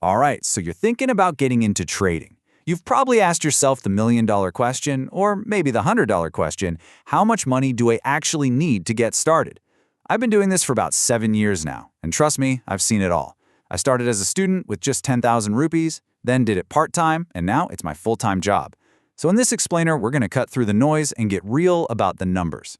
All right, so you're thinking about getting into trading. You've probably asked yourself the $1,000,000 question, or maybe the $100 question, how much money do I actually need to get started? I've been doing this for about 7 years now, and trust me, I've seen it all. I started as a student with just 10,000 rupees, then did it part-time, and now it's my full-time job. So in this explainer, we're going to cut through the noise and get real about the numbers.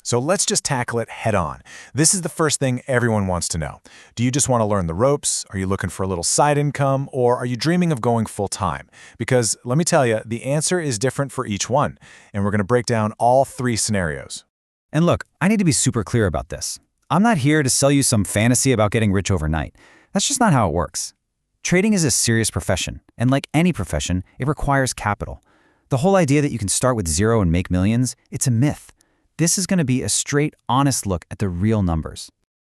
So let's just tackle it head on. This is the first thing everyone wants to know. Do you just want to learn the ropes? Are you looking for a little side income? Or are you dreaming of going full-time? Because let me tell you, the answer is different for each one. And we're going to break down all 3 scenarios. And look, I need to be super clear about this. I'm not here to sell you some fantasy about getting rich overnight. That's just not how it works. Trading is a serious profession, and like any profession, it requires capital. The whole idea that you can start with zero and make millions, it's a myth. This is going to be a straight, honest look at the real numbers.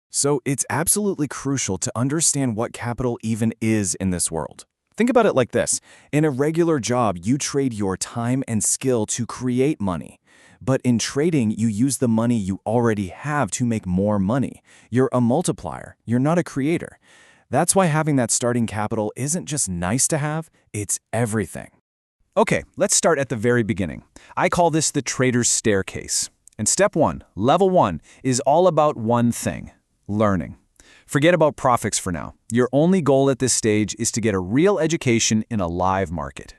So it's absolutely crucial to understand what capital even is in this world. Think about it like this. In a regular job, you trade your time and skill to create money. But in trading, you use the money you already have to make more money. You're a multiplier. You're not a creator. That's why having that starting capital isn't just nice to have, it's everything. Okay, let's start at the very beginning. I call this the trader's staircase. And step 1, level 1, is all about one thing: learning. Forget about profits for now. Your only goal at this stage is to get a real education in a live market.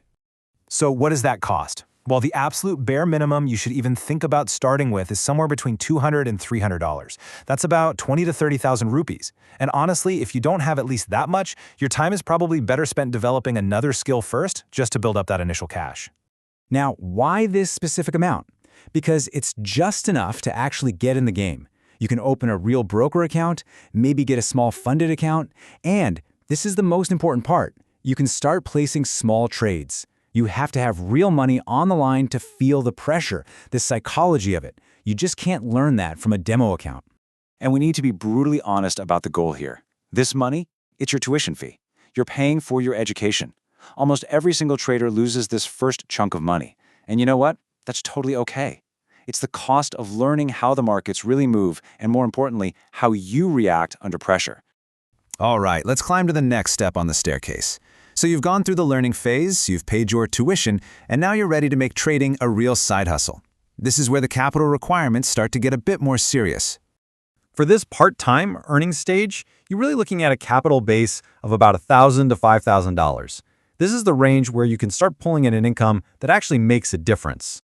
So what does that cost? Well, the absolute bare minimum you should even think about starting with is somewhere between $200 and $300. That's about 20 to 30,000 rupees. And honestly, if you don't have at least that much, your time is probably better spent developing another skill first just to build up that initial cash. Now, why this specific amount? Because it's just enough to actually get in the game. You can open a real broker account, maybe get a small funded account, and this is the most important part, you can start placing small trades. You have to have real money on the line to feel the pressure, the psychology of it. You just can't learn that from a demo account. And we need to be brutally honest about the goal here. This money, it's your tuition fee. You're paying for your education. Almost every single trader loses this first chunk of money. And you know what? That's totally okay. It's the cost of learning how the markets really move, and more importantly, how you react under pressure. All right, let's climb to the next step on the staircase. So you've gone through the learning phase, you've paid your tuition, and now you're ready to make trading a real side hustle. This is where the capital requirements start to get a bit more serious. For this part-time earnings stage, you're really looking at a capital base of about $1,000 to $5,000. This is the range where you can start pulling in an income that actually makes a difference.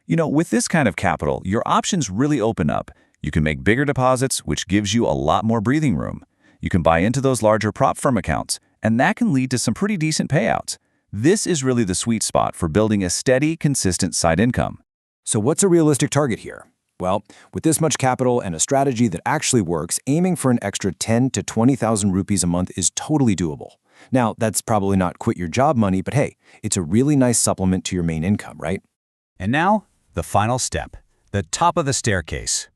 You know, with this kind of capital, your options really open up. You can make bigger deposits, which gives you a lot more breathing room. You can buy into those larger prop firm accounts, and that can lead to some pretty decent payouts. This is really the sweet spot for building a steady, consistent side income. So what's a realistic target here? Well, with this much capital and a strategy that actually works, aiming for an extra 10 to 20,000 rupees a month is totally doable. Now, that's probably not quit your job money, but hey, it's a really nice supplement to your main income, right? And now, the final step, the top of the staircase.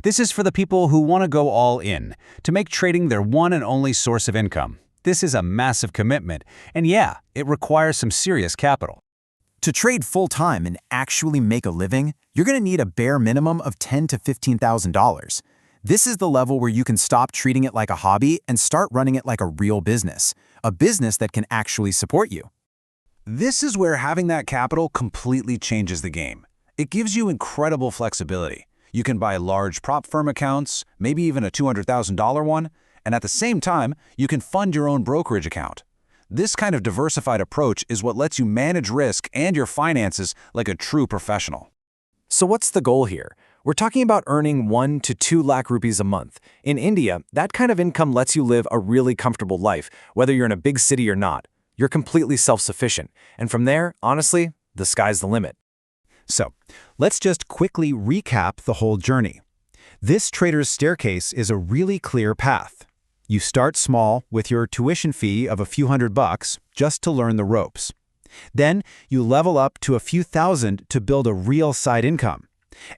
This is for the people who want to go all in, to make trading their one and only source of income. This is a massive commitment, and yeah, it requires some serious capital. To trade full-time and actually make a living, you're going to need a bare minimum of $10,000 to $15,000. This is the level where you can stop treating it like a hobby and start running it like a real business, a business that can actually support you. This is where having that capital completely changes the game. It gives you incredible flexibility. You can buy large prop firm accounts, maybe even a $200,000 one, and at the same time, you can fund your own brokerage account. This kind of diversified approach is what lets you manage risk and your finances like a true professional. So what's the goal here? We're talking about earning 1 to 2 lakh rupees a month. In India, that kind of income lets you live a really comfortable life, whether you're in a big city or not. You're completely self-sufficient. And from there, honestly, the sky's the limit. So, let's just quickly recap the whole journey. This trader's staircase is a really clear path. You start small with your tuition fee of a few $100 just to learn the ropes. Then you level up to a few thousand to build a real side income.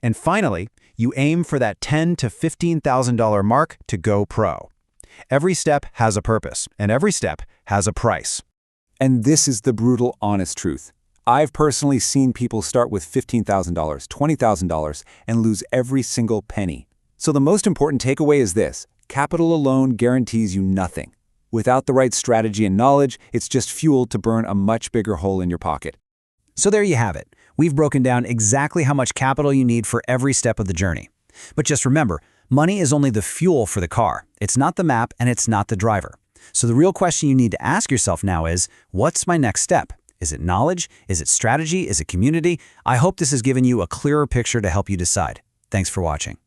And finally, you aim for that $10,000 to $15,000 mark to go pro. Every step has a purpose, and every step has a price. And this is the brutal, honest truth. I've personally seen people start with $15,000, $20,000, and lose every single penny. So the most important takeaway is this: capital alone guarantees you nothing. Without the right strategy and knowledge, it's just fuel to burn a much bigger hole in your pocket. So there you have it. We've broken down exactly how much capital you need for every step of the journey. But just remember, money is only the fuel for the car. It's not the map and it's not the driver. So the real question you need to ask yourself now is, what's my next step? Is it knowledge? Is it strategy? Is it community? I hope this has given you a clearer picture to help you decide. Thanks for watching.